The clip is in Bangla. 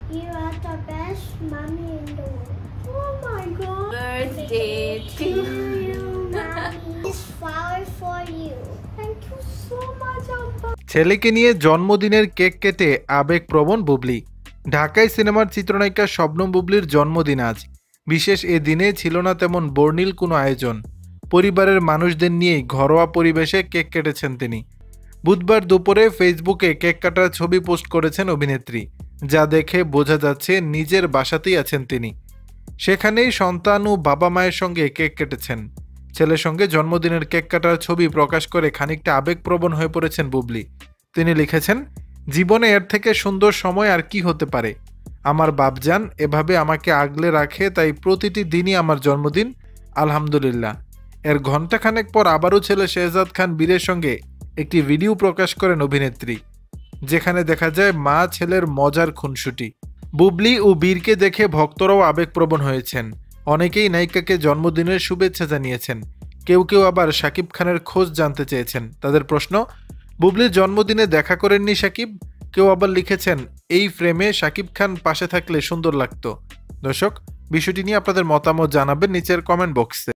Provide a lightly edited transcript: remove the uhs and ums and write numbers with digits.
You are the best mommy in the world. Oh my God. Birthday to you, mommy. This flower for you. Thank you so much, Abba. ছেলেকে নিয়ে জন্মদিনের কেক কেটে আবেগপ্রবণ বুবলি। ঢাকায় সিনেমার চিত্রনায়িকা শবনম বুবলির জন্মদিন আজ। বিশেষ এ দিনে ছিল না তেমন বর্ণিল কোনো আয়োজন। পরিবারের মানুষদের নিয়েই ঘরোয়া পরিবেশে কেক কেটেছেন তিনি। বুধবার দুপুরে ফেসবুকে কেক কাটার ছবি পোস্ট করেছেন অভিনেত্রী, যা দেখে বোঝা যাচ্ছে নিজের বাসাতেই আছেন তিনি। সেখানেই সন্তান ও বাবা মায়ের সঙ্গে কেক কেটেছেন। ছেলের সঙ্গে জন্মদিনের কেক কাটার ছবি প্রকাশ করে খানিকটা আবেগপ্রবণ হয়ে পড়েছেন বুবলি। তিনি লিখেছেন, জীবনে এর থেকে সুন্দর সময় আর কি হতে পারে। আমার বাপজান এভাবে আমাকে আগলে রাখে, তাই প্রতিটি দিনই আমার জন্মদিন, আলহামদুলিল্লাহ। এর ঘণ্টাখানেক পর আবারও ছেলে শেহজাদ খান বীরের সঙ্গে একটি ভিডিও প্রকাশ করেন অভিনেত্রী, যেখানে দেখা যায় মা ছেলের মজার খুনসুটি। বুবলি ও বীরকে দেখে ভক্তরাও আবেগপ্রবণ হয়েছেন। অনেকেই নায়িকাকে জন্মদিনের শুভেচ্ছা জানিয়েছেন। কেউ কেউ আবার শাকিব খানের খোঁজ জানতে চেয়েছেন। তাদের প্রশ্ন, বুবলির জন্মদিনে দেখা করেননি শাকিব? কেউ আবার লিখেছেন, এই ফ্রেমে শাকিব খান পাশে থাকলে সুন্দর লাগতো। দর্শক, বিষয়টি নিয়ে আপনাদের মতামত জানাবেন নিচের কমেন্ট বক্সে।